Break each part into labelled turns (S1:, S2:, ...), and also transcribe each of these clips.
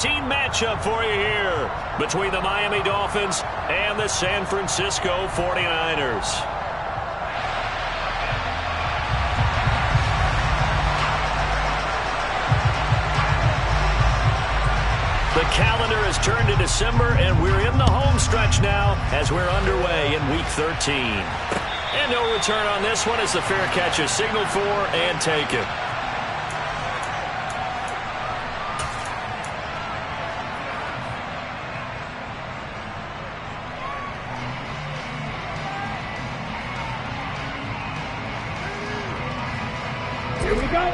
S1: Team matchup for you here between the Miami Dolphins and the San Francisco 49ers. The calendar has turned to December, and we're in the home stretch now as we're underway in Week 13. And no return on this one as the fair catch is signaled for and taken.
S2: Here we go.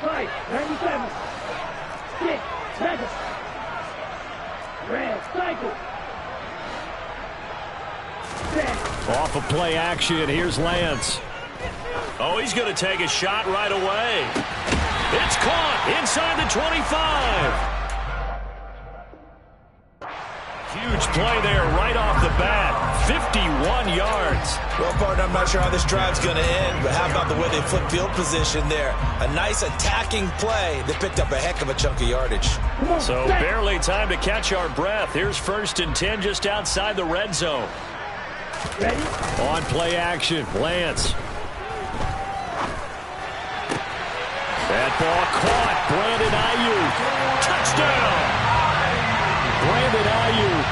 S2: Fight, 97. 6, 7. Red, cycle. 10.
S1: Off of play action, here's Lance. Oh, he's going to take a shot right away. It's caught inside the 25. Huge play there right off the bat. 51 yards.
S3: Well, partner, I'm not sure how this drive's going to end, but how about the way they flip field position there? A nice attacking play that picked up a heck of a chunk of yardage.
S1: So barely time to catch our breath. Here's 1st and 10 just outside the red zone.
S2: Ready?
S1: On play action, Lance. That ball caught. Brandon Ayuk. Touchdown. Brandon Ayuk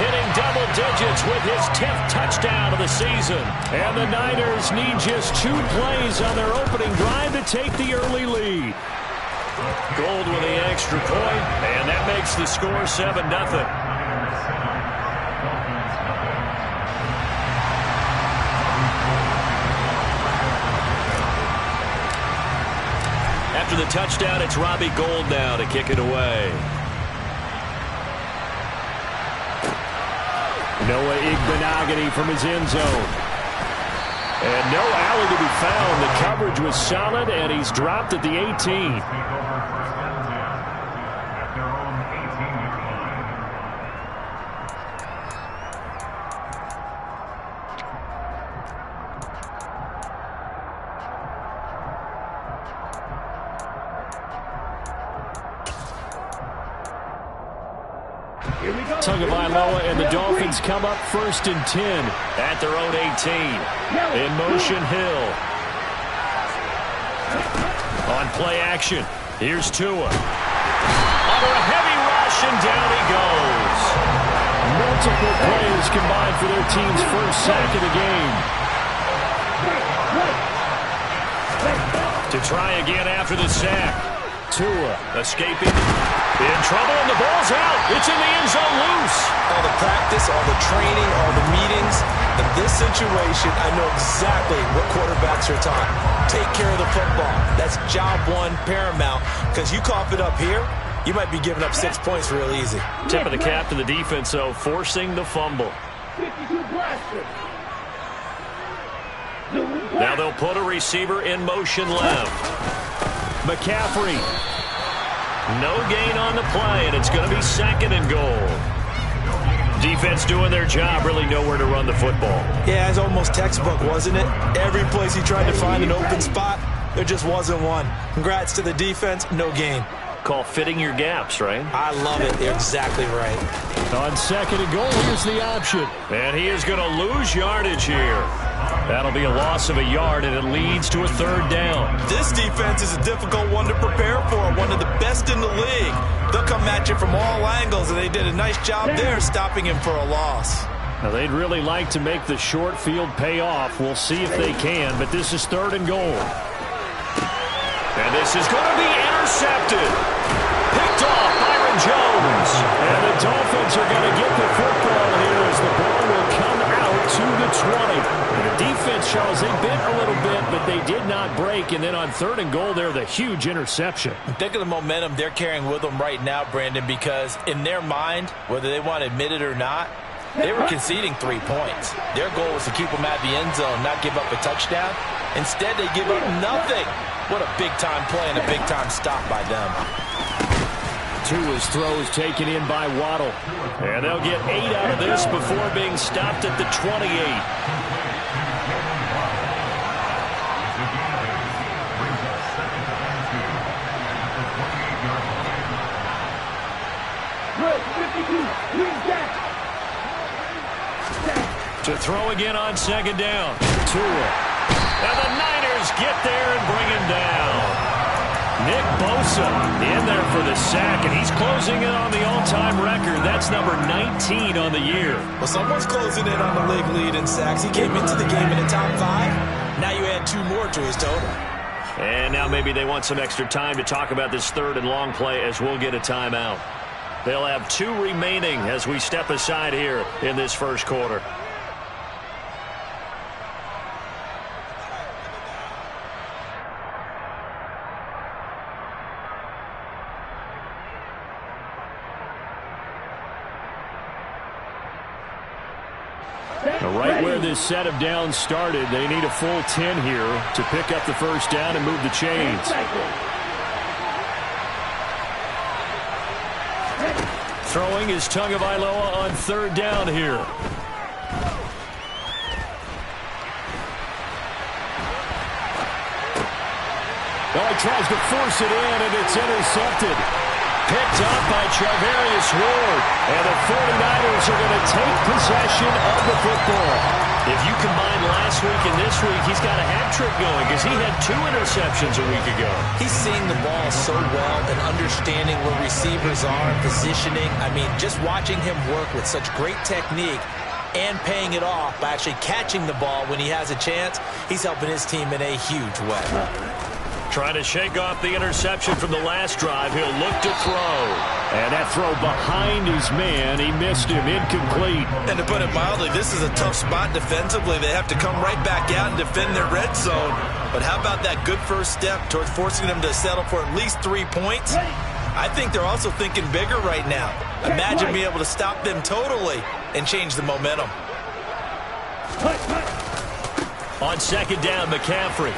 S1: hitting double digits with his 10th touchdown of the season. And the Niners need just 2 plays on their opening drive to take the early lead. Gold with the extra point, and that makes the score 7-0. After the touchdown, it's Robbie Gould now to kick it away. Noah Igbenogany from his end zone. And no alley to be found. The coverage was solid, and he's dropped at the 18. Tagovailoa and the Dolphins come up 1st and 10 at their own 18. In motion, Hill. On play action, here's Tua. Under a heavy rush, and down he goes. Multiple plays combined for their team's first sack of the game. To try again after the sack. Tua escaping. In trouble, and the ball's out. It's in the end zone loose.
S3: All the practice, all the training, all the meetings. In this situation, I know exactly what quarterbacks are taught. Take care of the football. That's job one, paramount. Because you cough it up here, you might be giving up 6 points real easy.
S1: Tip of the cap to the defense, though, forcing the fumble.
S2: 52 blaster.
S1: Now they'll put a receiver in motion left. McCaffrey. No gain on the play, and it's going to be 2nd and goal. Defense doing their job, really nowhere to run the football.
S3: Yeah, it's almost textbook, wasn't it? Every place he tried to find an open spot, there just wasn't one. Congrats to the defense, no gain.
S1: Call fitting your gaps, right?
S3: I love it. You're exactly right.
S1: On 2nd and goal, here's the option. And he is going to lose yardage here. That'll be a loss of a yard, and it leads to a 3rd down.
S3: This defense is a difficult one to prepare for, one of the best in the league. They'll come at you from all angles, and they did a nice job there stopping him for a loss.
S1: Now, they'd really like to make the short field pay off. We'll see if they can, but this is 3rd and goal. And this is going to be intercepted. Picked off Byron Jones. And the Dolphins are going to get the football here as the ball will come out to the 20. The defense, Charles, they bent a little bit, but they did not break. And then on 3rd and goal there, the huge interception.
S3: Think of the momentum they're carrying with them right now, Brandon, because in their mind, whether they want to admit it or not, they were conceding 3 points. Their goal was to keep them at the end zone, not give up a touchdown. Instead, they give up nothing. What a big-time play and a big-time stop by them.
S1: Tua's throw is taken in by Waddle. And they'll get 8 out of this before being stopped at the 28. throw again on second down. Tua. And the Niners get there and bring him down. Nick Bosa in there for the sack, and he's closing in on the all-time record. That's number 19 on the year.
S3: Well, someone's closing in on the league lead in sacks. He came into the game in the top 5. Now you add 2 more to his total.
S1: And now maybe they want some extra time to talk about this third and long play as we'll get a timeout. They'll have 2 remaining as we step aside here in this first quarter. Right where this set of downs started, they need a full 10 here to pick up the first down and move the chains. Throwing is Tagovailoa on third down here. Well, he tries to force it in, and it's intercepted. Picked up by Charvarius Ward. And the 49ers are going to take possession of the football. If you combine last week and this week, he's got a hat trick going because he had 2 interceptions a week ago.
S3: He's seeing the ball so well and understanding where receivers are, positioning. I mean, just watching him work with such great technique and paying it off by actually catching the ball when he has a chance, he's helping his team in a huge way.
S1: Trying to shake off the interception from the last drive. He'll look to throw. And that throw behind his man. He missed him. Incomplete.
S3: And to put it mildly, this is a tough spot defensively. They have to come right back out and defend their red zone. But how about that good first step towards forcing them to settle for at least 3 points? I think they're also thinking bigger right now. Imagine being able to stop them totally and change the momentum.
S1: On second down, McCaffrey.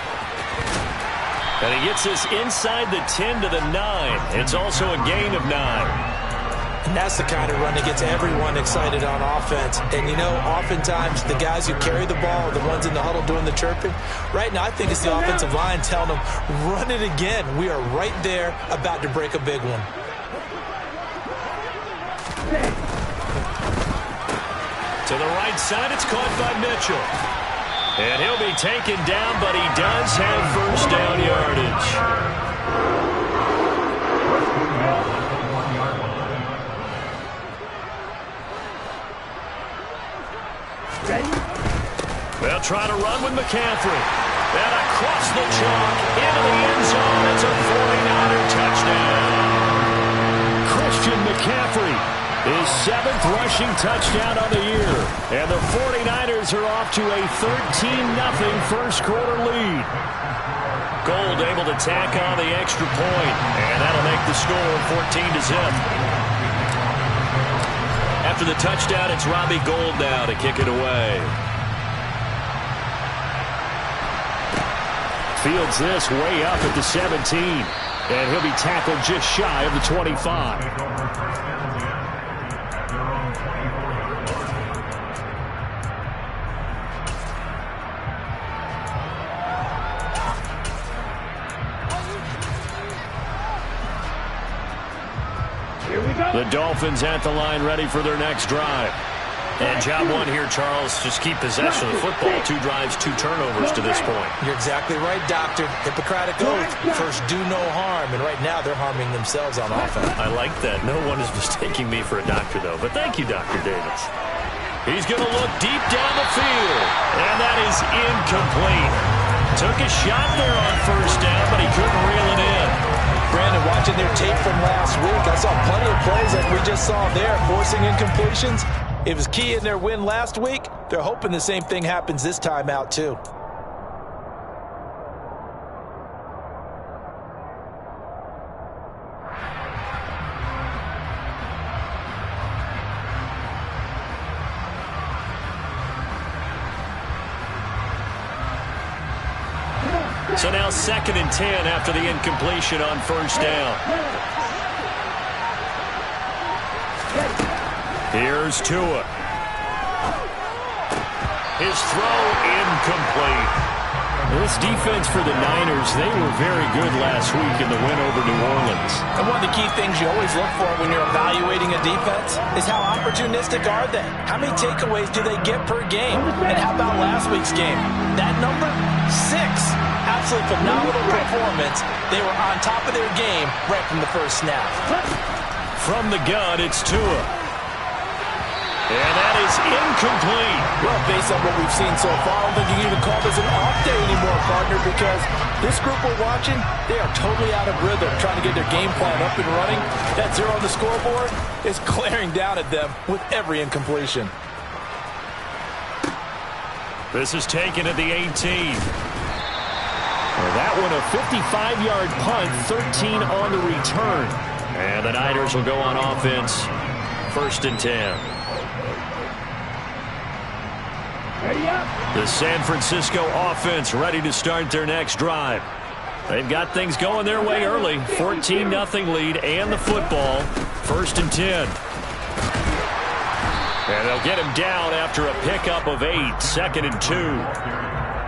S1: And he gets this inside the 10 to the 9. It's also a gain of 9.
S3: And that's the kind of run that gets everyone excited on offense. And, you know, oftentimes the guys who carry the ball are the ones in the huddle doing the chirping. Right now, I think it's the offensive line telling them, run it again. We are right there about to break a big one.
S1: To the right side, it's caught by Mitchell. And he'll be taken down, but he does have first down yardage. They'll try to run with McCaffrey. And across the chalk, into the end zone. It's a 49er touchdown. Christian McCaffrey. His 7th rushing touchdown on the year. And the 49ers are off to a 13-0 first quarter lead. Gold able to tack on the extra point. And that'll make the score 14-0. After the touchdown, it's Robbie Gould now to kick it away. Fields this way up at the 17. And he'll be tackled just shy of the 25. The Dolphins at the line ready for their next drive. And job one here, Charles, just keep possession of the football. 2 drives, 2 turnovers to this point.
S3: You're exactly right, Doctor. Hippocratic oath. First, do no harm. And right now, they're harming themselves on offense.
S1: I like that. No one is mistaking me for a doctor, though. But thank you, Dr. Davis. He's going to look deep down the field. And that is incomplete. Took a shot there on first down, but he couldn't reel it in.
S3: Brandon, watching their tape from last week, I saw plenty of plays like we just saw there, forcing incompletions. It was key in their win last week. They're hoping the same thing happens this time out, too.
S1: So now 2nd and 10 after the incompletion on first down. Here's Tua. His throw incomplete. This defense for the Niners, they were very good last week in the win over New Orleans.
S3: And one of the key things you always look for when you're evaluating a defense is how opportunistic are they? How many takeaways do they get per game? And how about last week's game? That number? 6. Absolutely phenomenal performance. They were on top of their game right from the first snap.
S1: From the gun, it's Tua. And that is incomplete.
S3: Well, based on what we've seen so far, I don't think you can even call this an off day anymore, partner, because this group we're watching, they are totally out of rhythm, trying to get their game plan up and running. That 0 on the scoreboard is glaring down at them with every incompletion.
S1: This is taken at the 18. Well, that one a 55-yard punt, 13 on the return. And the Niners will go on offense, 1st and 10. The San Francisco offense ready to start their next drive. They've got things going their way early. 14-0 lead and the football. 1st and 10. And they'll get him down after a pickup of 8. 2nd and 2.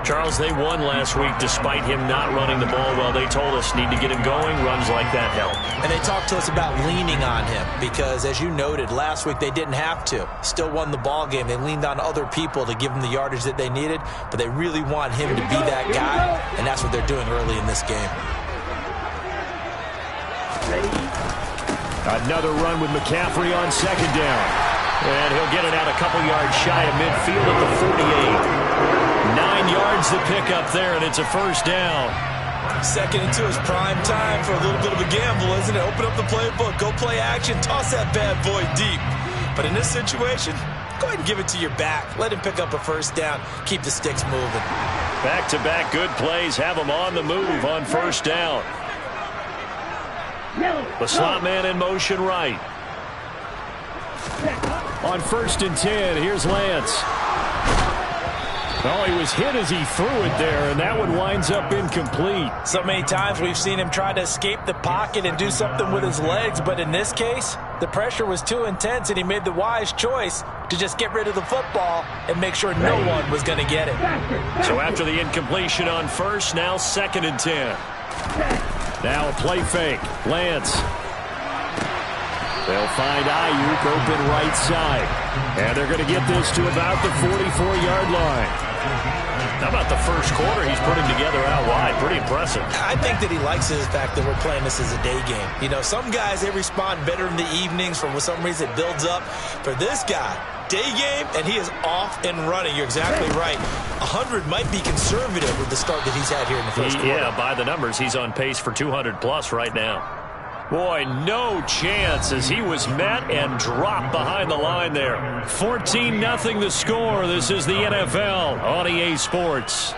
S1: Charles, they won last week despite him not running the ball well. They told us need to get him going. Runs like that help.
S3: And they talked to us about leaning on him because, as you noted, last week they didn't have to. Still won the ball game. They leaned on other people to give them the yardage that they needed, but they really want him to be that guy, and that's what they're doing early in this game.
S1: Another run with McCaffrey on 2nd down. And he'll get it out a couple yards shy of midfield at the 48. 9 yards to pick up there, and it's a 1st down.
S3: 2nd and 2 is prime time for a little bit of a gamble, isn't it? Open up the playbook, go play action, toss that bad boy deep. But in this situation, go ahead and give it to your back. Let him pick up a 1st down. Keep the sticks moving.
S1: Back-to-back good plays have him on the move on 1st down. The slot man in motion right. On 1st and 10, here's Lance. Oh, he was hit as he threw it there, and that one winds up incomplete.
S3: So many times we've seen him try to escape the pocket and do something with his legs, but in this case, the pressure was too intense, and he made the wise choice to just get rid of the football and make sure no one was going to get it.
S1: So after the incompletion on 1st, now 2nd and 10. Now a play fake. Lance. They'll find Ayuk open right side. And they're going to get this to about the 44-yard line. How about the first quarter he's putting together out wide? Pretty impressive.
S3: I think that he likes the fact that we're playing this as a day game. You know, some guys, they respond better in the evenings. For some reason, it builds up. For this guy, day game, and he is off and running. You're exactly right. 100 might be conservative with the start that he's had here in the first quarter. Yeah,
S1: by the numbers, he's on pace for 200-plus right now. Boy, no chance as he was met and dropped behind the line there. 14-0 the score. This is the NFL on EA Sports.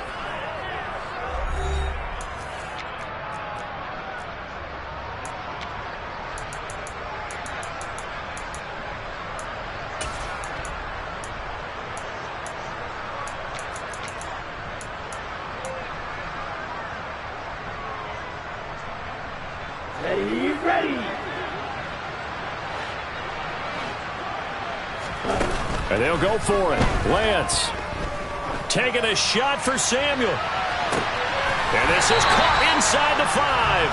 S1: And they'll go for it. Lance taking a shot for Samuel. And this is caught inside the 5.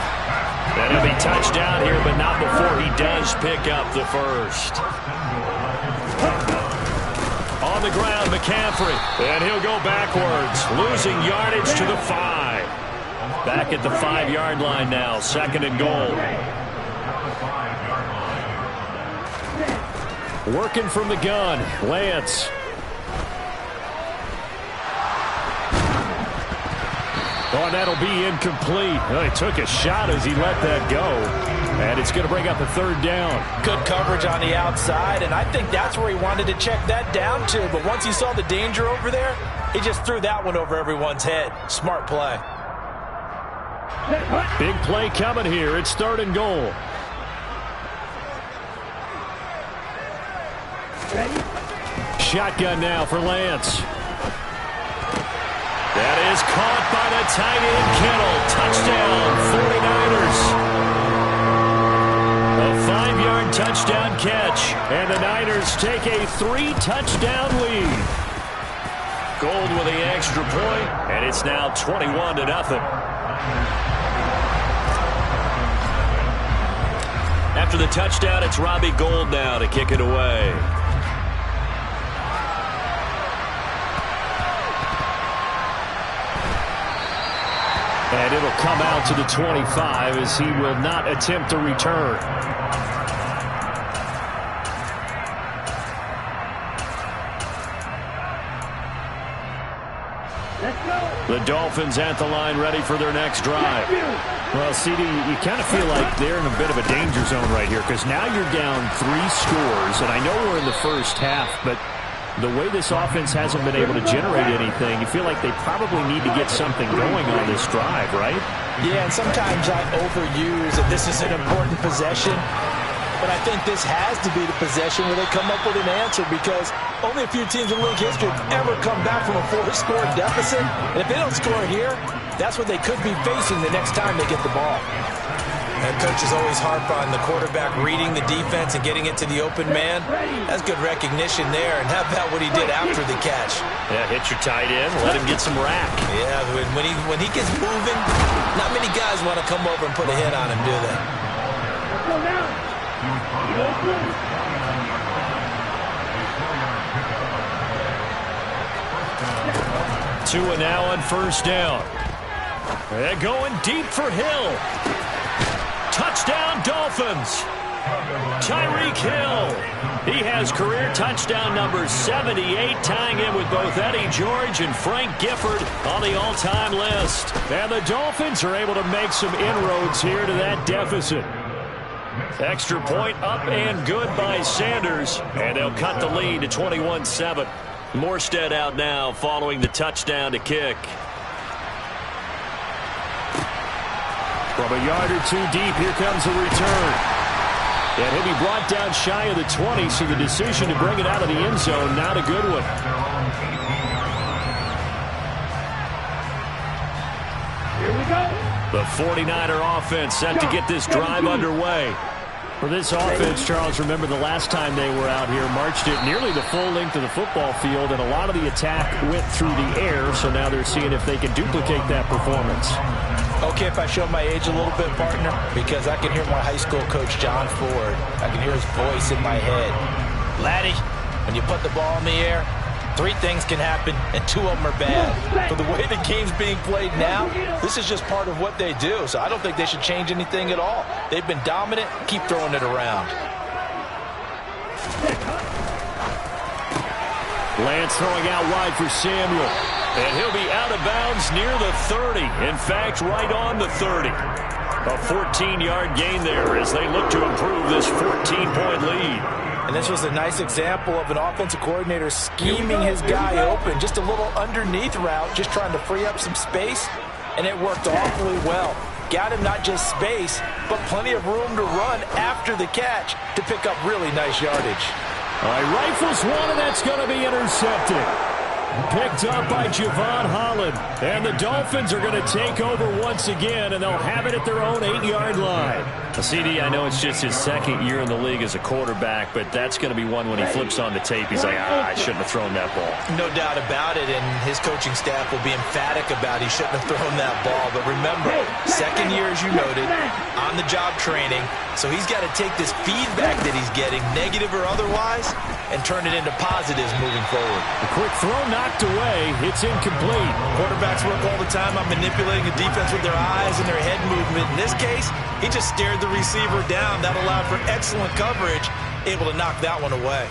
S1: And he'll be touched down here, but not before he does pick up the 1st. On the ground, McCaffrey. And he'll go backwards, losing yardage to the 5. Back at the 5-yard line now, 2nd and goal. Working from the gun, Lance. Oh, and that'll be incomplete. Oh, he took a shot as he let that go. And it's going to bring up a 3rd down.
S3: Good coverage on the outside, and I think that's where he wanted to check that down to. But once he saw the danger over there, he just threw that one over everyone's head. Smart play.
S1: Big play coming here. It's 3rd and goal. Shotgun now for Lance. That is caught by the tight end, Kittle. Touchdown, 49ers. A 5-yard touchdown catch, and the Niners take a 3-touchdown lead. Gold with the extra point, and it's now 21-0. After the touchdown, it's Robbie Gould now to kick it away. And it'll come out to the 25 as he will not attempt a return. The Dolphins at the line ready for their next drive. Well, CD, you kind of feel like they're in a bit of a danger zone right here because now you're down 3 scores, and I know we're in the first half, but the way this offense hasn't been able to generate anything, you feel like they probably need to get something going on this drive, right?
S3: Yeah, and sometimes I overuse that this is an important possession, but I think this has to be the possession where they come up with an answer because only a few teams in league history have ever come back from a 4-score deficit. And if they don't score here, that's what they could be facing the next time they get the ball. And coaches always harp on the quarterback reading the defense and getting it to the open man. That's good recognition there. And how about what he did after the catch?
S1: Yeah, hit your tight end, let him get some rack.
S3: Yeah, when he gets moving, not many guys want to come over and put a hit on him, do they?
S2: Let's go now.
S1: 2 now on first down. They're going deep for Hill. Touchdown, Dolphins. Tyreek Hill. He has career touchdown number 78, tying in with both Eddie George and Frank Gifford on the all-time list. And the Dolphins are able to make some inroads here to that deficit. Extra point up and good by Sanders, and they'll cut the lead to 21-7. Morstead out now following the touchdown to kick. From a yard or 2 deep, here comes a return. And he'll be brought down shy of the 20, so the decision to bring it out of the end zone, not a good one.
S2: Here we go.
S1: The 49er offense set to get this drive underway. For this offense, Charles, remember the last time they were out here, marched it nearly the full length of the football field, and a lot of the attack went through the air, so now they're seeing if they can duplicate that performance.
S3: Okay, if I show my age a little bit, partner, because I can hear my high school coach, John Ford. I can hear his voice in my head. Laddie, when you put the ball in the air, 3 things can happen, and 2 of them are bad. But the way the game's being played now, this is just part of what they do. So I don't think they should change anything at all. They've been dominant. Keep throwing it around.
S1: Lance throwing out wide for Samuel. And he'll be out of bounds near the 30. In fact, right on the 30. A 14-yard gain there as they look to improve this 14-point lead.
S3: And this was a nice example of an offensive coordinator scheming his guy open. Just a little underneath route, just trying to free up some space. And it worked awfully well. Got him not just space, but plenty of room to run after the catch to pick up really nice yardage.
S1: All right, rifles one, and that's going to be intercepted. Picked up by Javon Holland. And the Dolphins are going to take over once again, and they'll have it at their own 8-yard line. CD, I know it's just his 2nd year in the league as a quarterback, but that's going to be one when he flips on the tape. He's like, I shouldn't have thrown that ball.
S3: No doubt about it, and his coaching staff will be emphatic about he shouldn't have thrown that ball. But remember, 2nd year, as you noted, on-the-job training, so he's got to take this feedback that he's getting, negative or otherwise, and turn it into positives moving forward.
S1: A quick throw knocked away. It's incomplete.
S3: Quarterbacks work all the time on manipulating the defense with their eyes and their head movement. In this case, he just stared the receiver down. That allowed for excellent coverage, able to knock that one away.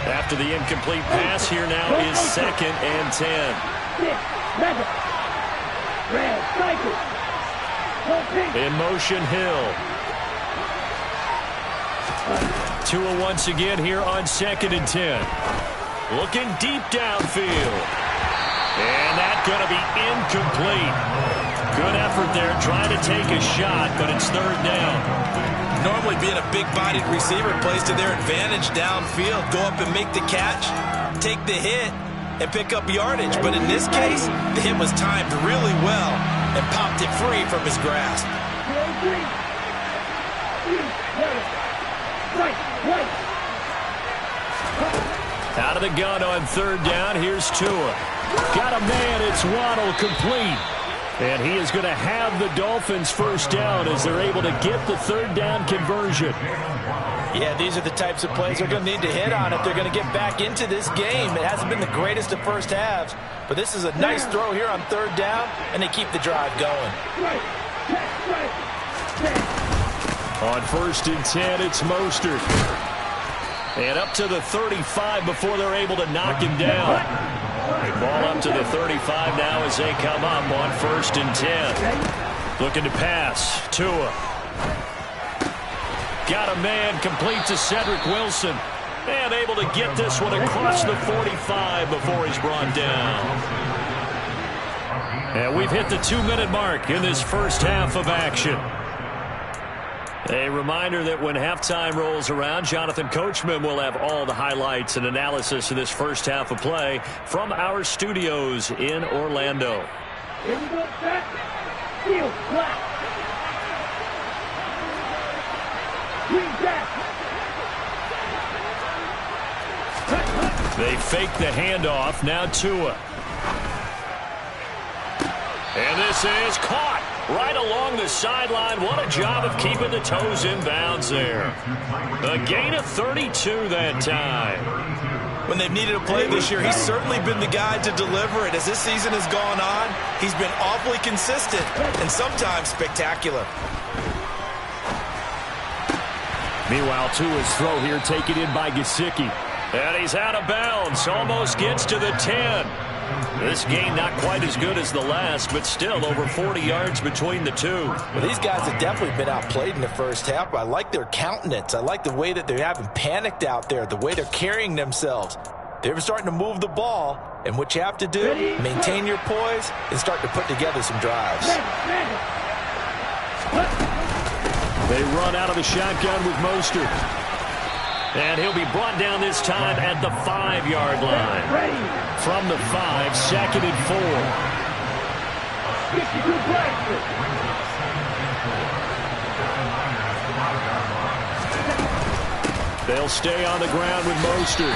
S1: After the incomplete pass, here now is 2nd and 10.
S2: Red, cycle.
S1: In motion, Hill. Tua once again here on 2nd and 10. Looking deep downfield. And that's going to be incomplete. Good effort there trying to take a shot, but it's 3rd down.
S3: Normally being a big-bodied receiver plays to their advantage downfield. Go up and make the catch, take the hit, and pick up yardage. But in this case, the hit was timed really well and popped it free from his grasp.
S1: Out of the gun on third down. Here's Tua. Got a man. It's Waddle, complete. And he is going to have the Dolphins first down as they're able to get the third down conversion.
S3: Yeah, these are the types of plays they're going to need to hit on if they're going to get back into this game. It hasn't been the greatest of first halves, but this is a nice throw here on third down, and they keep the drive going.
S1: On 1st and 10, it's Mostert. And up to the 35 before they're able to knock him down. Ball up to the 35 now as they come up on 1st and 10. Looking to pass. Tua. Got a man, complete to Cedric Wilson. And able to get this one across the 45 before he's brought down. And we've hit the 2-minute mark in this first half of action. A reminder that when halftime rolls around, Jonathan Coachman will have all the highlights and analysis of this first half of play from our studios in Orlando.
S2: Here we go, set. Field, black. Green back.
S1: They fake the handoff. Now Tua. And this is caught right along the sideline. What a job of keeping the toes in bounds there. A gain of 32 that time.
S3: When they've needed a play this year, he's certainly been the guy to deliver it. As this season has gone on, he's been awfully consistent and sometimes spectacular.
S1: Meanwhile, Tua's throw here taken in by Gesicki. And he's out of bounds. Almost gets to the 10. This game not quite as good as the last, but still over 40 yards between the two.
S3: Well, these guys have definitely been outplayed in the first half. I like their countenance. I like the way that they haven't panicked out there, the way they're carrying themselves. They're starting to move the ball, and what you have to do, maintain your poise and start to put together some drives.
S1: They run out of the shotgun with Mostert. And he'll be brought down this time at the 5-yard line. From the 5, 2nd and 4. They'll stay on the ground with Mostert.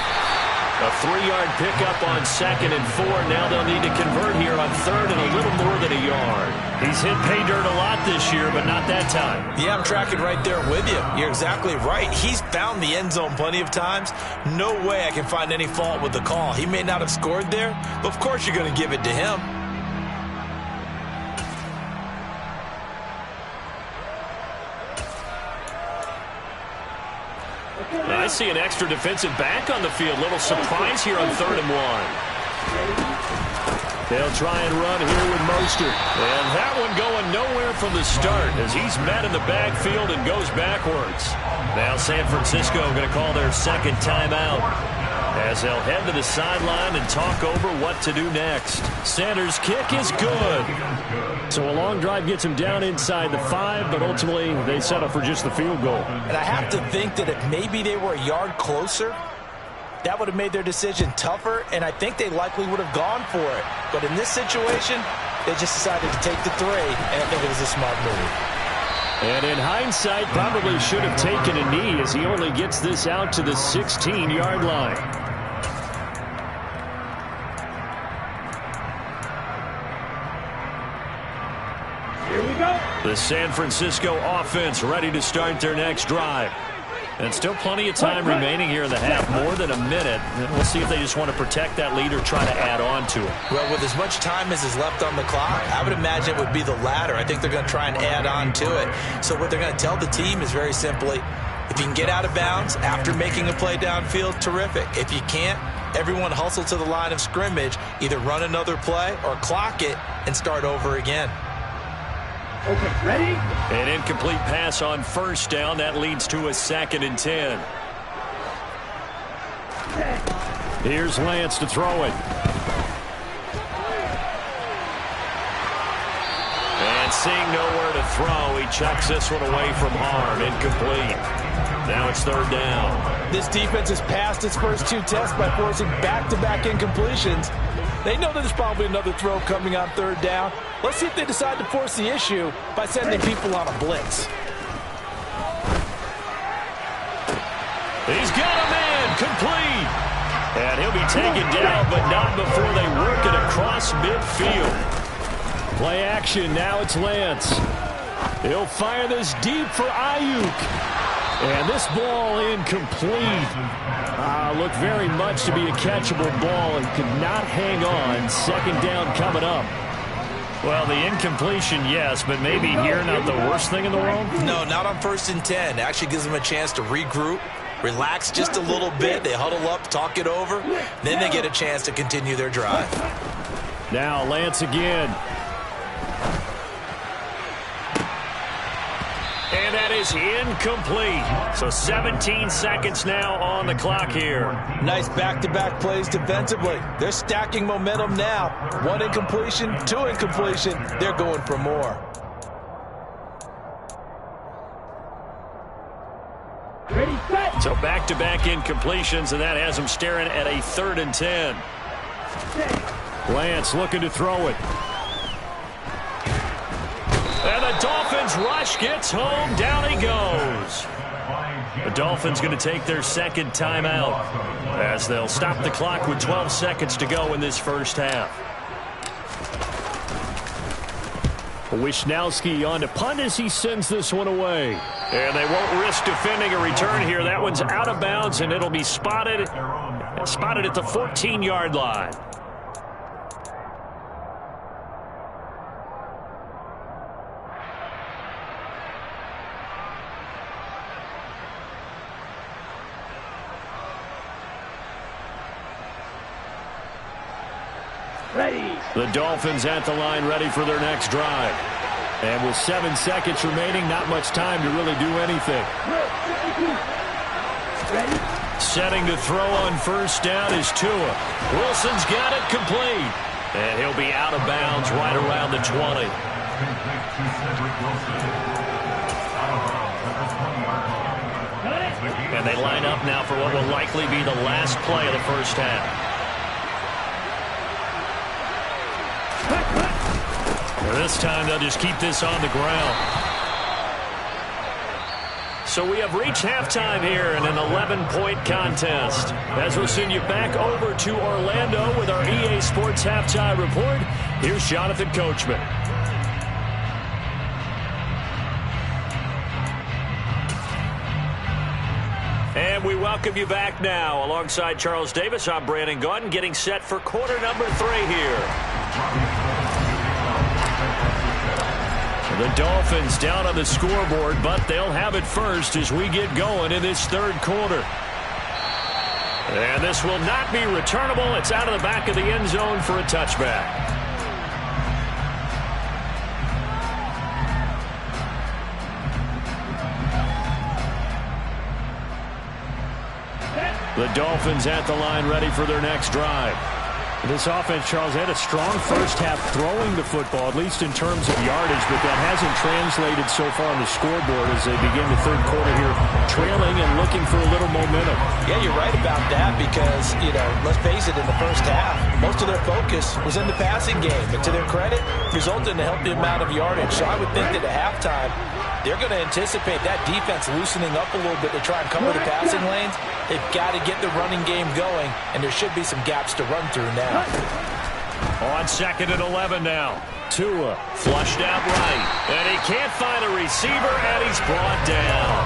S1: A 3-yard pickup on 2nd and 4. Now they'll need to convert here on 3rd and a little more than a yard. He's hit pay dirt a lot this year, but not that time.
S3: Yeah, I'm tracking right there with you. You're exactly right. He's found the end zone plenty of times. No way I can find any fault with the call. He may not have scored there, but of course you're going to give it to him.
S1: I see an extra defensive back on the field. Little surprise here on 3rd and 1. They'll try and run here with Mostert. And that one going nowhere from the start as he's met in the backfield and goes backwards. Now San Francisco going to call their second timeout as they'll head to the sideline and talk over what to do next. Sanders' kick is good. So a long drive gets him down inside the 5, but ultimately they settle for just the field goal.
S3: And I have to think that if maybe they were a yard closer, that would have made their decision tougher, and I think they likely would have gone for it. But in this situation, they just decided to take the 3, and I think it was a smart move.
S1: And in hindsight, probably should have taken a knee as he only gets this out to the 16-yard line. The San Francisco offense ready to start their next drive. And still plenty of time remaining here in the half, more than a minute. And we'll see if they just want to protect that lead or try to add on to it.
S3: Well, with as much time as is left on the clock, I would imagine it would be the latter. I think they're going to try and add on to it. So what they're going to tell the team is very simply, if you can get out of bounds after making a play downfield, terrific. If you can't, everyone hustle to the line of scrimmage, either run another play or clock it and start over again.
S2: Okay, ready?
S1: An incomplete pass on 1st down. That leads to a 2nd and 10. Here's Lance to throw it. And seeing nowhere to throw, he chucks this one away from harm. Incomplete. Now it's 3rd down.
S3: This defense has passed its first 2 tests by forcing back-to-back incompletions. They know that there's probably another throw coming on 3rd down. Let's see if they decide to force the issue by sending people on a blitz.
S1: He's got a man complete. And he'll be taken down, but not before they work it across midfield. Play action. Now it's Lance. He'll fire this deep for Ayuk. And this ball incomplete. Looked very much to be a catchable ball and could not hang on. Second down coming up. Well, the incompletion, yes, but maybe here not the worst thing in the world?
S3: No, not on 1st and 10. Actually gives them a chance to regroup, relax just a little bit. They huddle up, talk it over. Then they get a chance to continue their drive.
S1: Now Lance again. And that is incomplete. So 17 seconds now on the clock here.
S3: Nice back-to-back plays defensively. They're stacking momentum now. 1 incompletion, 2 incompletion. They're going for more.
S2: Ready, set.
S1: So back-to-back incompletions, and that has them staring at a 3rd and 10. Lance looking to throw it. And the Dolphins rush gets home. Down he goes. The Dolphins going to take their second timeout as they'll stop the clock with 12 seconds to go in this first half. Wisnowski on to punt as he sends this one away. And they won't risk defending a return here. That one's out of bounds, and it'll be spotted at the 14-yard line.
S2: Ready.
S1: The Dolphins at the line ready for their next drive. And with 7 seconds remaining, not much time to really do anything.
S2: Ready.
S1: Setting to throw on first down is Tua. Wilson's got it complete. And he'll be out of bounds right around the 20. And they line up now for what will likely be the last play of the first half. This time they'll just keep this on the ground. So we have reached halftime here in an 11-point contest. As we'll send you back over to Orlando with our EA Sports Halftime Report, here's Jonathan Coachman. And we welcome you back now. Alongside Charles Davis, I'm Brandon Gaudin, getting set for quarter number 3 here. The Dolphins down on the scoreboard, but they'll have it first as we get going in this third quarter. And this will not be returnable. It's out of the back of the end zone for a touchback. The Dolphins at the line ready for their next drive. This offense, Charles, had a strong first half throwing the football, at least in terms of yardage, but that hasn't translated so far on the scoreboard as they begin the third quarter here, trailing and looking for a little momentum.
S3: Yeah, you're right about that because, let's face it, in the first half, most of their focus was in the passing game. But to their credit, resulted in a healthy amount of yardage. So I would think that at halftime, they're going to anticipate that defense loosening up a little bit to try and cover the passing lanes. They've got to get the running game going, and there should be some gaps to run through now.
S1: On 2nd and 11 now. Tua flushed out right. And he can't find a receiver, and he's brought down.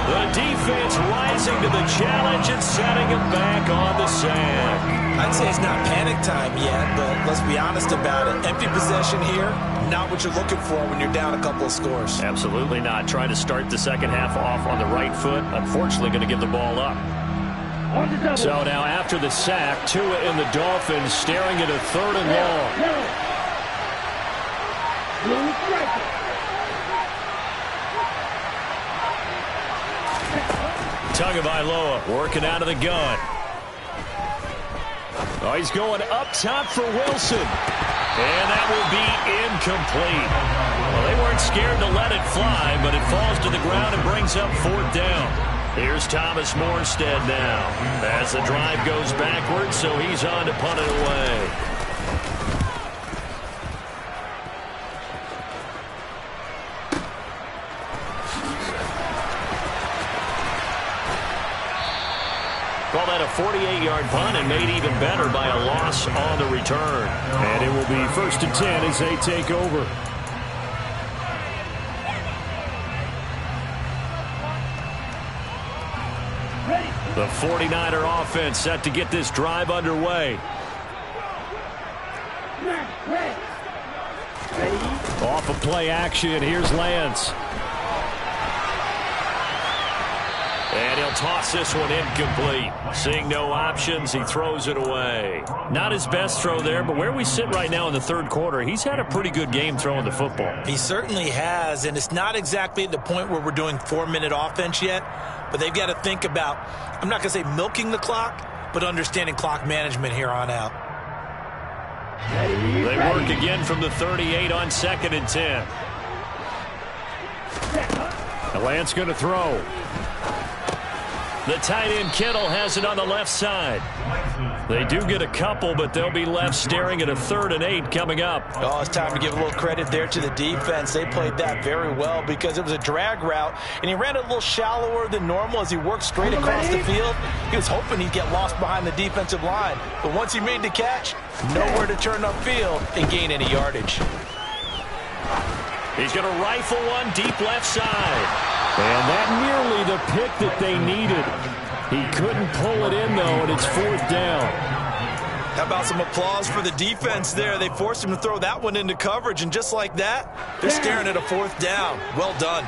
S1: The defense rising to the challenge and setting him back on the sand.
S3: I'd say it's not panic time yet, but let's be honest about it. Empty possession here, not what you're looking for when you're down a couple of scores.
S1: Absolutely not. Trying to start the second half off on the right foot. Unfortunately, going to give the ball up. So now after the sack, Tua and the Dolphins staring at a 3rd and long. Tagovailoa working out of the gun. Oh, he's going up top for Wilson. And that will be incomplete. Well, they weren't scared to let it fly, but it falls to the ground and brings up 4th down. Here's Thomas Morstead now as the drive goes backwards, so he's on to punt it away. Call that a 48-yard punt and made even better by a loss on the return. And it will be 1st and 10 as they take over. The 49er offense set to get this drive underway. Off of play action, here's Lance. And he'll toss this one incomplete. Seeing no options, he throws it away. Not his best throw there, but where we sit right now in the third quarter, he's had a pretty good game throwing the football.
S3: He certainly has, and it's not exactly at the point where we're doing 4-minute offense yet, but they've got to think about, I'm not going to say milking the clock, but understanding clock management here on out.
S1: They work again from the 38 on 2nd and 10. Lance going to throw. The tight end Kittle has it on the left side. They do get a couple, but they'll be left staring at a 3rd and 8 coming up.
S3: Oh, it's time to give a little credit there to the defense. They played that very well because it was a drag route, and he ran it a little shallower than normal as he worked straight across the field. He was hoping he'd get lost behind the defensive line, but once he made the catch, nowhere to turn upfield and gain any yardage.
S1: He's going to rifle one deep left side. And that nearly the pick that they needed. He couldn't pull it in, though, and it's 4th down.
S3: How about some applause for the defense there? They forced him to throw that one into coverage, and just like that, they're staring at a 4th down. Well done.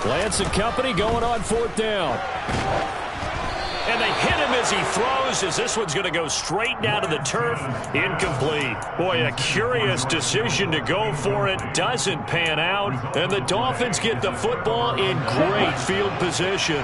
S1: Lance and company going on 4th down. And they hit him as he throws, as this one's going to go straight down to the turf. Incomplete. Boy, a curious decision to go for it. Doesn't pan out. And the Dolphins get the football in great field position.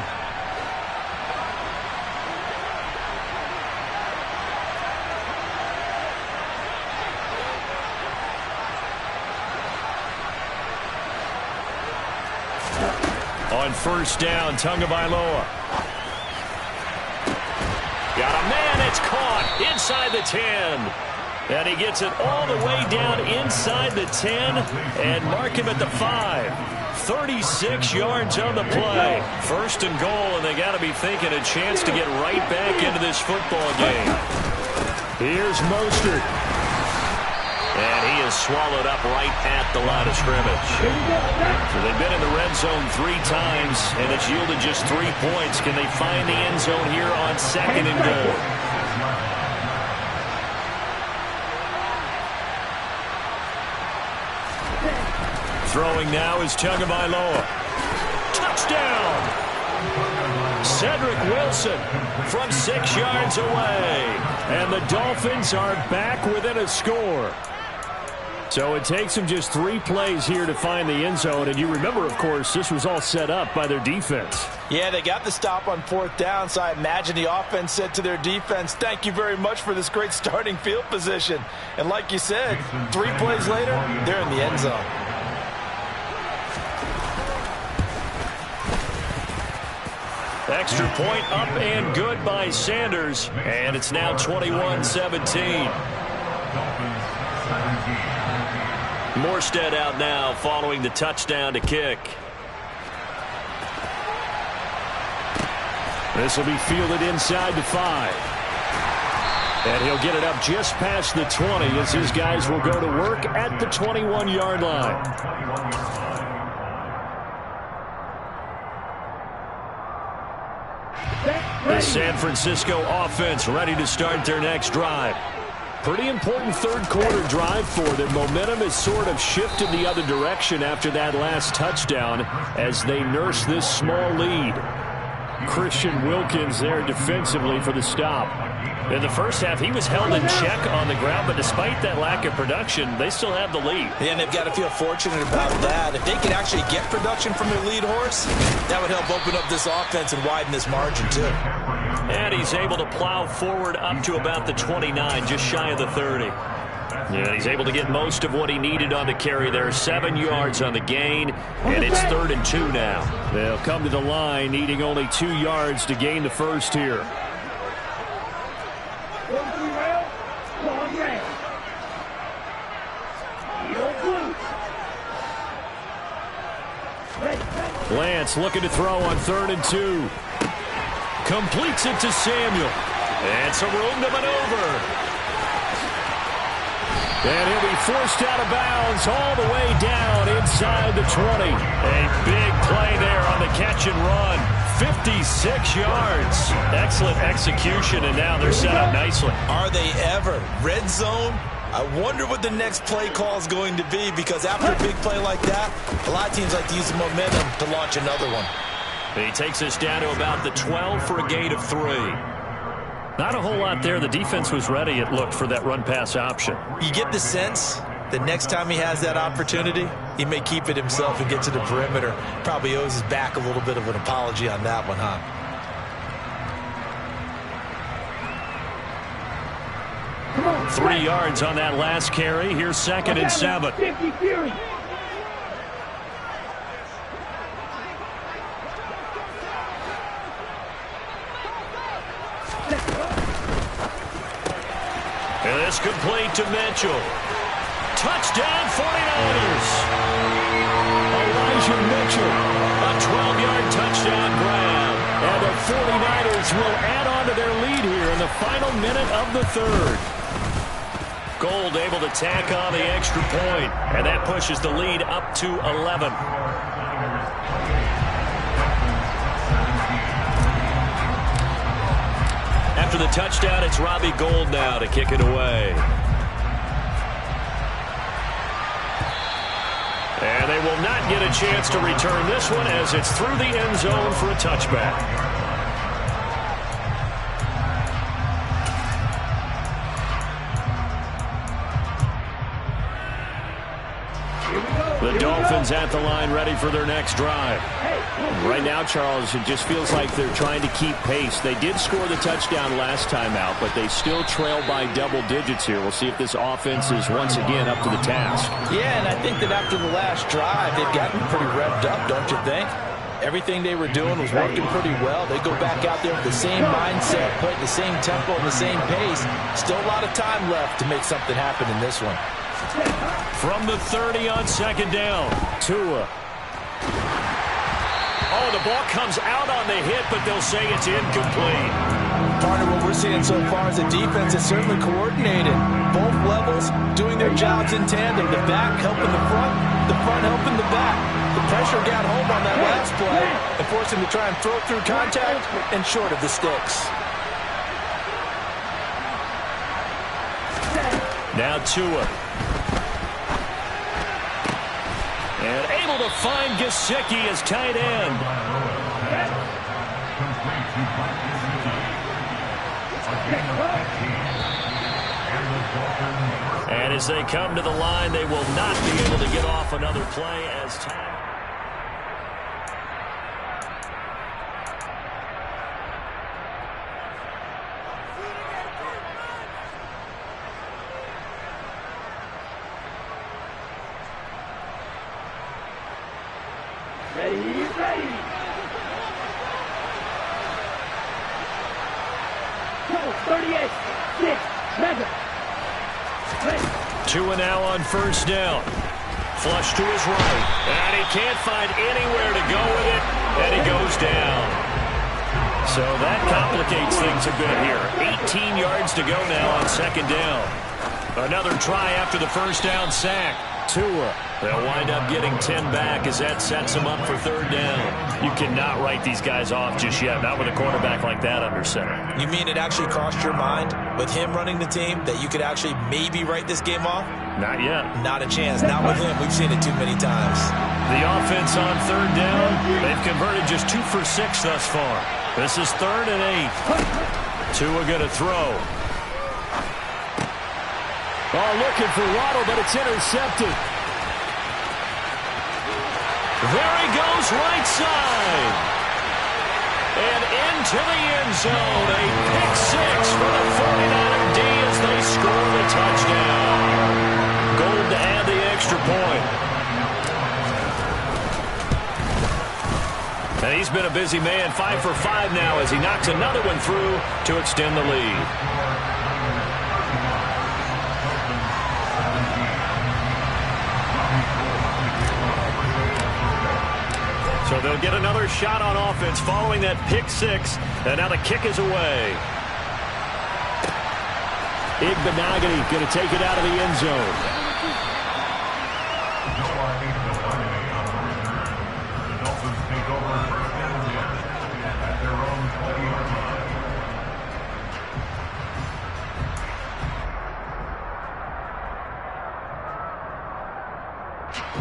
S1: On 1st down, Tagovailoa. Got a man, it's caught inside the 10. And he gets it all the way down inside the 10 and mark him at the 5. 36 yards on the play. 1st and goal, and they got to be thinking a chance to get right back into this football game. Here's Mostert. And he is swallowed up right at the line of scrimmage. So they've been in the red zone 3 times, and it's yielded just 3 points. Can they find the end zone here on 2nd and goal? Throwing now is Tagovailoa. Touchdown! Cedric Wilson from 6 yards away. And the Dolphins are back within a score. So it takes them just 3 plays here to find the end zone. And you remember, of course, this was all set up by their defense.
S3: Yeah, they got the stop on 4th down, so I imagine the offense said to their defense, thank you very much for this great starting field position. And like you said, 3 plays later, they're in the end zone.
S1: Extra point up and good by Sanders. And it's now 21-17. Morstead out now following the touchdown to kick. This will be fielded inside the 5. And he'll get it up just past the 20 as his guys will go to work at the 21-yard line. The San Francisco offense ready to start their next drive. Pretty important third quarter drive for them. Momentum has sort of shifted the other direction after that last touchdown as they nurse this small lead. Christian Wilkins there defensively for the stop. In the first half, he was held in check on the ground, but despite that lack of production, they still have the lead.
S3: Yeah, and they've got to feel fortunate about that. If they can actually get production from their lead horse, that would help open up this offense and widen this margin too.
S1: And he's able to plow forward up to about the 29, just shy of the 30. Yeah, he's able to get most of what he needed on the carry there. 7 yards on the gain, and it's 3rd and 2 now. They'll come to the line, needing only 2 yards to gain the first here. Lance looking to throw on 3rd and 2. Completes it to Samuel. And some room to maneuver. And he'll be forced out of bounds all the way down inside the 20. A big play there on the catch and run. 56 yards. Excellent execution, and now they're set up nicely.
S3: Are they ever? Red zone? I wonder what the next play call is going to be, because after a big play like that, a lot of teams like to use the momentum to launch another one.
S1: He takes us down to about the 12 for a gain of 3. Not a whole lot there. The defense was ready, it looked, for that run-pass option.
S3: You get the sense that next time he has that opportunity, he may keep it himself and get to the perimeter. Probably owes his back a little bit of an apology on that one, huh?
S2: Come on,
S1: 3 yards on that last carry. Here's 2nd and 7.
S2: 50 Fury.
S1: And this complete to Mitchell. Touchdown 49ers. Elijah Mitchell, a 12-yard touchdown grab. And the 49ers will add on to their lead here in the final minute of the 3rd. Gold able to tack on the extra point, and that pushes the lead up to 11. After the touchdown, it's Robbie Gould now to kick it away. And they will not get a chance to return this one, as it's through the end zone for a touchback. The Dolphins at the line, ready for their next drive. Right now, Charles, it just feels like they're trying to keep pace. They did score the touchdown last time out, but they still trail by double digits here. We'll see if this offense is once again up to the task.
S3: Yeah, and I think that after the last drive, they've gotten pretty revved up, don't you think? Everything they were doing was working pretty well. They go back out there with the same mindset, put the same tempo and the same pace. Still a lot of time left to make something happen in this one.
S1: From the 30 on 2nd down, Tua. Oh, the ball comes out on the hit, but they'll say it's incomplete.
S3: Partner, what we're seeing so far is the defense is certainly coordinated. Both levels doing their jobs in tandem. The back helping the front helping the back. The pressure got home on that last play and forced him to try and throw it through contact and short of the sticks.
S1: Now Tua. And able to find Gesicki as tight end. And as they come to the line, they will not be able to get off another play as time.
S2: Ready. 38, 6, 7.
S1: Tua now on 1st down. Flush to his right. And he can't find anywhere to go with it. And he goes down. So that complicates things a bit here. 18 yards to go now on 2nd down. Another try after the 1st down sack. Tua. They'll wind up getting 10 back as that sets them up for 3rd down. You cannot write these guys off just yet, not with a quarterback like that under center.
S3: You mean it actually crossed your mind with him running the team that you could actually maybe write this game off?
S1: Not yet.
S3: Not a chance. Not with him. We've seen it too many times.
S1: The offense on 3rd down. They've converted just 2 for 6 thus far. This is 3rd and 8. Tua going to throw. Oh, looking for Waddle, but it's intercepted. There he goes, right side. And into the end zone. A pick 6 for the 49er D as they score the touchdown. Gold to add the extra point. And he's been a busy man, 5 for 5 now as he knocks another one through to extend the lead. So they'll get another shot on offense following that pick six. And now the kick is away. Igbenogany going to take it out of the end zone.
S4: The Dolphins take over first and 10 at their own 20-yard line.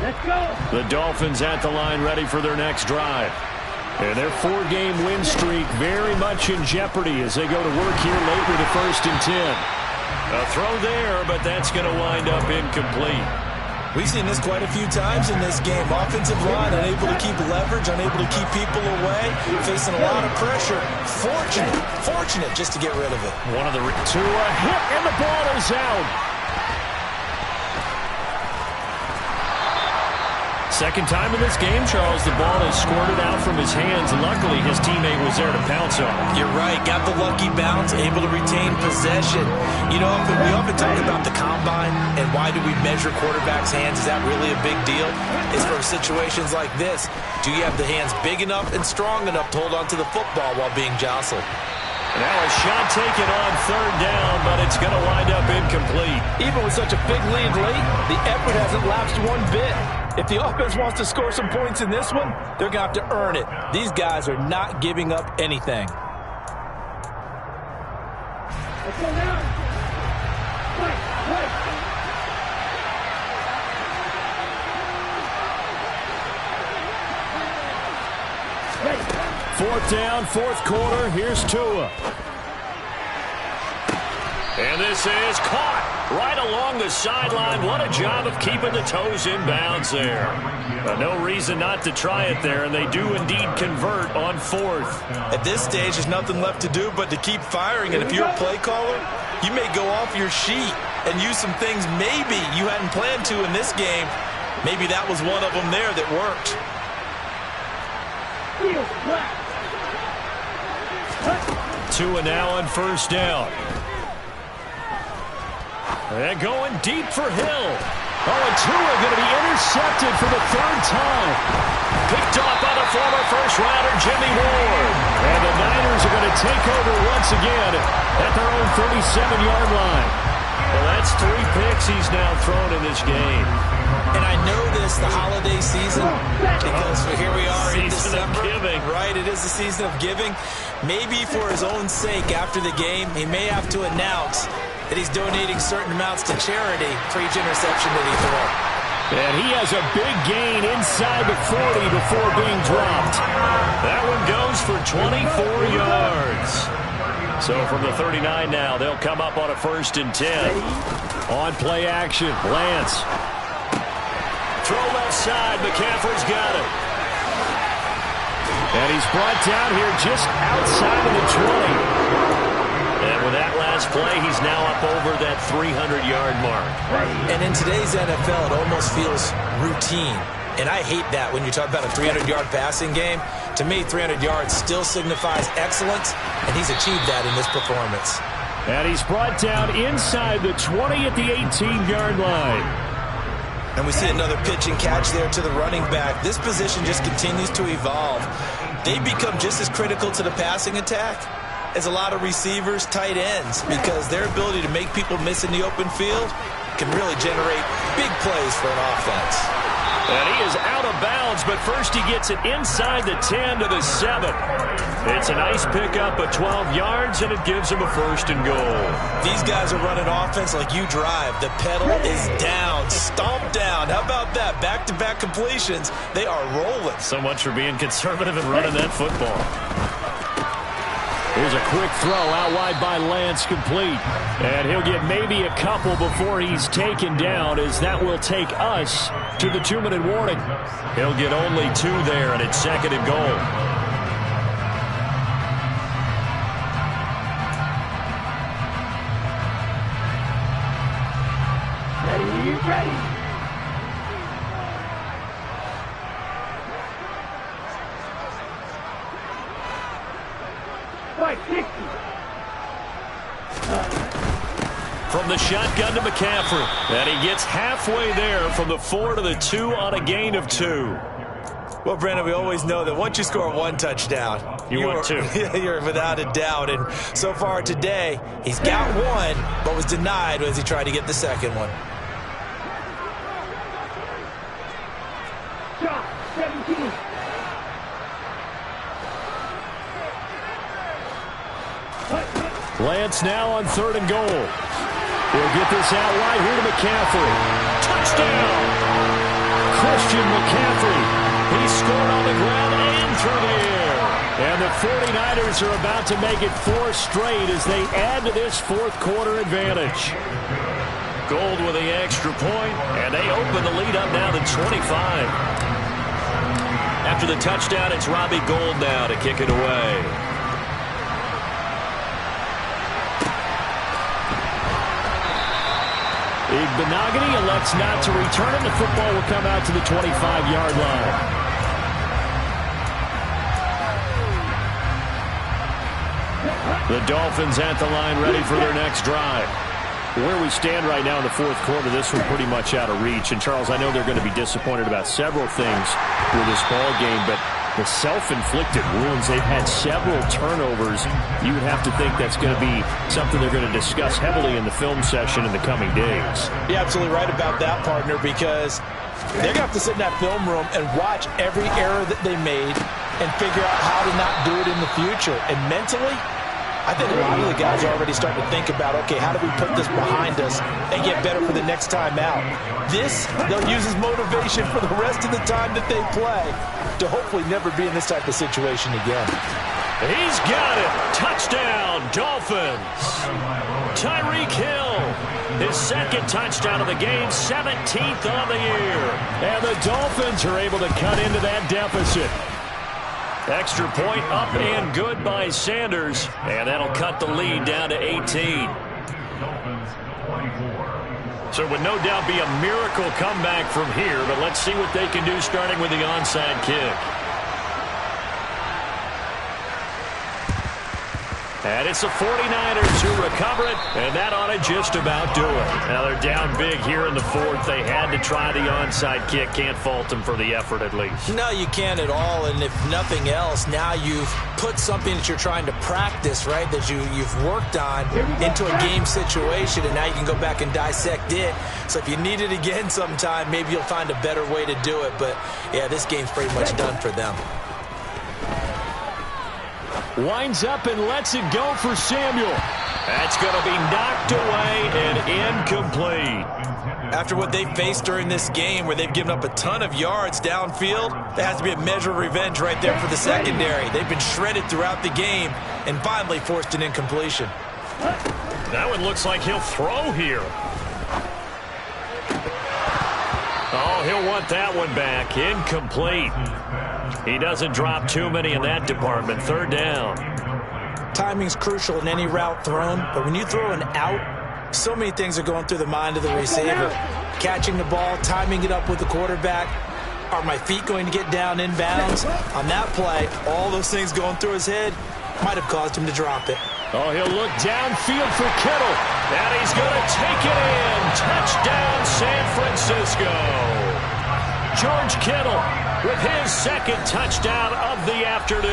S2: Let's go.
S1: The Dolphins at the line ready for their next drive. And their 4-game win streak very much in jeopardy as they go to work here late with a 1st and 10. A throw there, but that's going to wind up incomplete.
S3: We've seen this quite a few times in this game. Offensive line unable to keep leverage, unable to keep people away, facing a lot of pressure. Fortunate just to get rid of it.
S1: One of the to a hit, and the ball is out. Second time in this game, Charles, the ball is squirted out from his hands. Luckily, his teammate was there to pounce on it.
S3: You're right. Got the lucky bounce, able to retain possession. You know, we often talk about the combine and why do we measure quarterbacks' hands. Is that really a big deal? It's for situations like this. Do you have the hands big enough and strong enough to hold on to the football while being jostled?
S1: Now a shot taken on 3rd down, but it's going to wind up incomplete.
S5: Even with such a big lead late, the effort hasn't lapsed one bit. If the offense wants to score some points in this one, they're going to have to earn it. These guys are not giving up anything.
S2: Let's go now. Right.
S1: 4th down, 4th quarter. Here's Tua. And this is caught right along the sideline. What a job of keeping the toes in bounds there. No reason not to try it there, and they do indeed convert on 4th.
S3: At this stage, there's nothing left to do but to keep firing. And if you're a play caller, you may go off your sheet and use some things maybe you hadn't planned to in this game. Maybe that was one of them there that worked.
S1: Tua now on 1st down. And going deep for Hill. Oh, and Tua going to be intercepted for the 3rd time. Picked off by the former first-rounder Jimmy Ward. And the Niners are going to take over once again at their own 37-yard line. Well, that's 3 picks he's now thrown in this game.
S3: And I know this, the holiday season, because here we are in December.
S1: Giving.
S3: Right, it is the season of giving. Maybe for his own sake after the game, he may have to announce that he's donating certain amounts to charity for each interception that he throws.
S1: And he has a big gain inside the 40 before being dropped. That one goes for 24 yards. So from the 39 now, they'll come up on a 1st and 10. On play action, Lance. Throw left side, McCaffrey's got it. And he's brought down here just outside of the 20. And with that last play, he's now up over that 300-yard mark.
S3: And in today's NFL, it almost feels routine. And I hate that when you talk about a 300-yard passing game. To me, 300 yards still signifies excellence, and he's achieved that in this performance.
S1: And he's brought down inside the 20 at the 18-yard line.
S3: And we see another pitch and catch there to the running back. This position just continues to evolve. They become just as critical to the passing attack as a lot of receivers, tight ends, because their ability to make people miss in the open field can really generate big plays for an offense.
S1: And he is out of bounds, but first he gets it inside the 10 to the 7. It's a nice pickup of 12 yards, and it gives him a 1st and goal.
S3: These guys are running offense like you drive. The pedal is down, stomped down. How about that? Back-to-back completions. They are rolling.
S1: So much for being conservative and running that football. Here's a quick throw out wide by Lance, complete. And he'll get maybe a couple before he's taken down, as that will take us to the 2-minute warning. He'll get only 2 there, and it's 2nd and goal.
S2: Ready.
S1: From the shotgun to McCaffrey. And he gets halfway there from the 4 to the 2 on a gain of 2.
S3: Well, Brandon, we always know that once you score one touchdown,
S1: you want two.
S3: You're without a doubt. And so far today, he's got one, but was denied as he tried to get the second one.
S2: Shot 17.
S1: Lance now on 3rd and goal. He'll get this out wide here to McCaffrey. Touchdown! Christian McCaffrey. He scored on the ground and through the air. And the 49ers are about to make it 4 straight as they add to this fourth-quarter advantage. Gold with the extra point, and they open the lead up now to 25. After the touchdown, it's Robbie Gould now to kick it away. Igbenogany elects not to return it. The football will come out to the 25-yard line. The Dolphins at the line ready for their next drive. Where we stand right now in the fourth quarter, this one pretty much out of reach. And, Charles, I know they're going to be disappointed about several things with this ball game, but the self-inflicted wounds, they've had several turnovers. You would have to think that's going to be something they're going to discuss heavily in the film session in the coming days.
S3: You're absolutely right about that, partner, because they're going to have to sit in that film room and watch every error that they made and figure out how to not do it in the future. And mentally, I think a lot of the guys are already starting to think about, okay, how do we put this behind us and get better for the next time out? This, they'll use as motivation for the rest of the time that they play to hopefully never be in this type of situation again.
S1: He's got it. Touchdown, Dolphins. Tyreek Hill, his second touchdown of the game, 17th on the year. And the Dolphins are able to cut into that deficit. Extra point up and good by Sanders, and that'll cut the lead down to 18. So it would no doubt be a miracle comeback from here, but let's see what they can do starting with the onside kick. And it's the 49ers who recover it, and that ought to just about do it. Now they're down big here in the fourth. They had to try the onside kick. Can't fault them for the effort at least.
S3: No, you can't at all, and if nothing else, now you've put something that you're trying to practice, right, that you've worked on into a game situation, and now you can go back and dissect it. So if you need it again sometime, maybe you'll find a better way to do it. But, yeah, this game's pretty much done for them.
S1: Winds up and lets it go for Samuel. That's going to be knocked away and incomplete.
S3: After what they faced during this game where they've given up a ton of yards downfield, there has to be a measure of revenge right there for the secondary. They've been shredded throughout the game and finally forced an incompletion.
S1: That one looks like he'll throw here. Oh, he'll want that one back. Incomplete. He doesn't drop too many in that department. Third down.
S3: Timing's crucial in any route thrown, but when you throw an out, so many things are going through the mind of the receiver. Catching the ball, timing it up with the quarterback. Are my feet going to get down in bounds? On that play, all those things going through his head might have caused him to drop it.
S1: Oh, he'll look downfield for Kittle. And he's going to take it in. Touchdown, San Francisco. George Kittle with his second touchdown of the afternoon.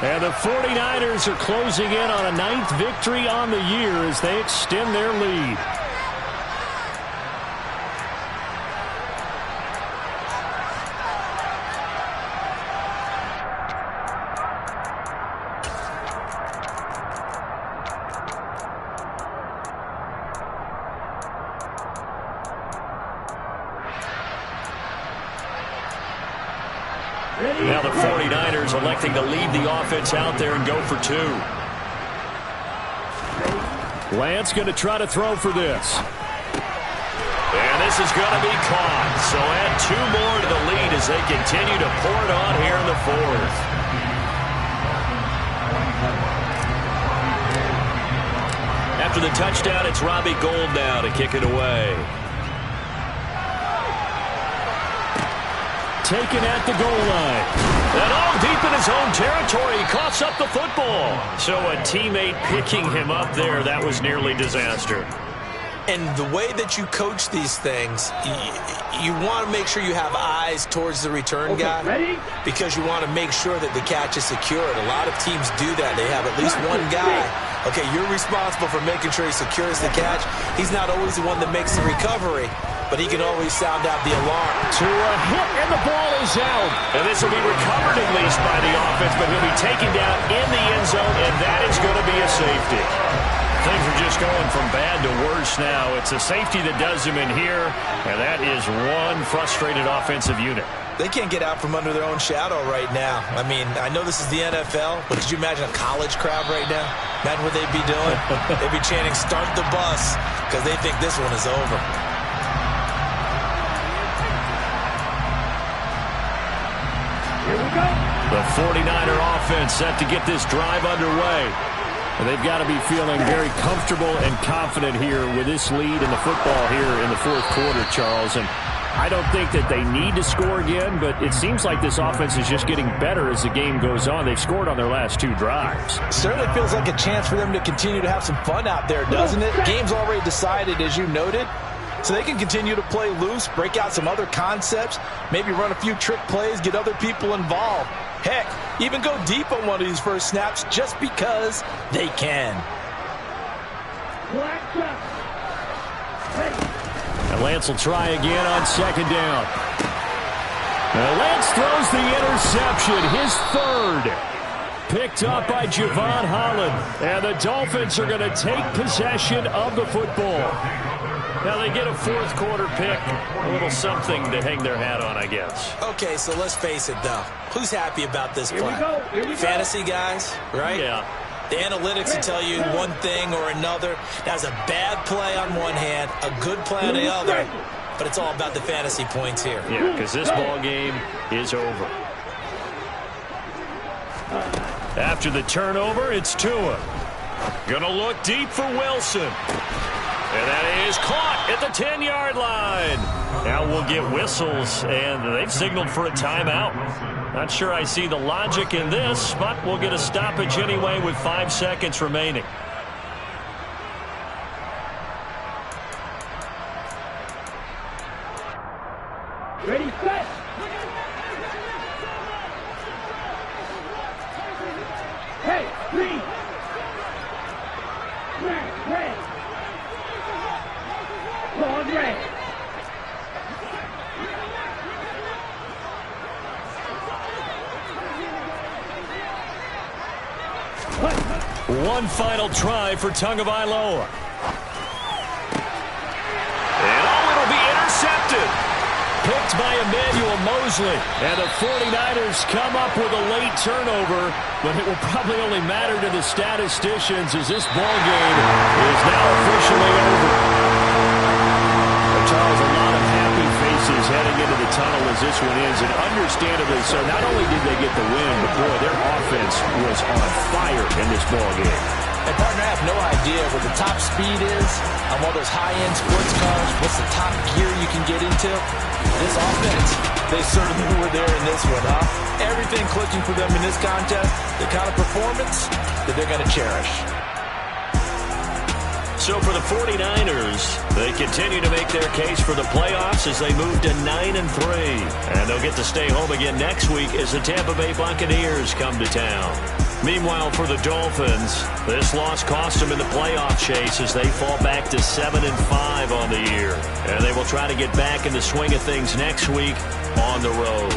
S1: And the 49ers are closing in on a 9th victory on the year as they extend their lead. Now the 49ers electing to leave the offense out there and go for two. Lance going to try to throw for this. And this is going to be caught. So add two more to the lead as they continue to pour it on here in the fourth. After the touchdown, it's Robbie Gould now to kick it away. Taken at the goal line. And all deep in his own territory, he coughs up the football. So a teammate picking him up there, that was nearly disaster.
S5: And the way that you coach these things, you want to make sure you have eyes towards the return guy because you want to make sure that the catch is secured. A lot of teams do that. They have at least one guy. Okay, you're responsible for making sure he secures the catch. He's not always the one that makes the recovery, but he can always sound out the alarm.
S1: To a hit, and the ball is out. And this will be recovered at least by the offense, but he'll be taken down in the end zone, and that is going to be a safety. Things are just going from bad to worse now. It's a safety that does him in here, and that is one frustrated offensive unit.
S5: They can't get out from under their own shadow right now. I mean, I know this is the NFL, but could you imagine a college crowd right now? Imagine what they'd be doing. They'd be chanting, "Start the bus," because they think this one is over.
S2: Here we go.
S1: The 49er offense set to get this drive underway. And they've got to be feeling very comfortable and confident here with this lead in the football here in the fourth quarter, Charles. And I don't think that they need to score again, but it seems like this offense is just getting better as the game goes on. They've scored on their last 2 drives.
S5: Certainly feels like a chance for them to continue to have some fun out there, doesn't it? Game's already decided, as you noted. So they can continue to play loose, break out some other concepts, maybe run a few trick plays, get other people involved. Heck, even go deep on one of these first snaps just because they can.
S1: And Lance will try again on second down. And Lance throws the interception, his third. Picked up by Javon Holland. And the Dolphins are going to take possession of the football. Now they get a fourth quarter pick. A little something to hang their hat on, I guess.
S5: Okay, so let's face it, though. Who's happy about this play?
S2: Here we go.
S5: Fantasy guys, right?
S1: Yeah.
S5: The analytics will tell you one thing or another. That's a bad play on one hand, a good play on the other. But it's all about the fantasy points here.
S1: Yeah, because this ball game is over. After the turnover, it's Tua. Gonna look deep for Wilson. And that is caught at the 10-yard line. Now we'll get whistles, and they've signaled for a timeout. Not sure I see the logic in this, but we'll get a stoppage anyway with 5 seconds remaining.
S2: Ready, set. Hey, three. Red. Long red.
S1: One final try for Tagovailoa. And it'll be intercepted. Picked by Emmanuel Mosley. And the 49ers come up with a late turnover, but it will probably only matter to the statisticians as this ball game is now officially over. Charles, a lot of happy faces heading into the tunnel as this one ends, and understandably so. Not only did they get the win, but boy, their offense was on fire in this ball game.
S5: And partner, I have no idea what the top speed is on one of those high-end sports cars. What's the top gear you can get into? This offense, they certainly were there in this one, huh? Everything clicking for them in this contest, the kind of performance that they're going to cherish.
S1: So for the 49ers, they continue to make their case for the playoffs as they move to 9-3. And they'll get to stay home again next week as the Tampa Bay Buccaneers come to town. Meanwhile, for the Dolphins, this loss cost them in the playoff chase as they fall back to 7-5 on the year. And they will try to get back in the swing of things next week on the road.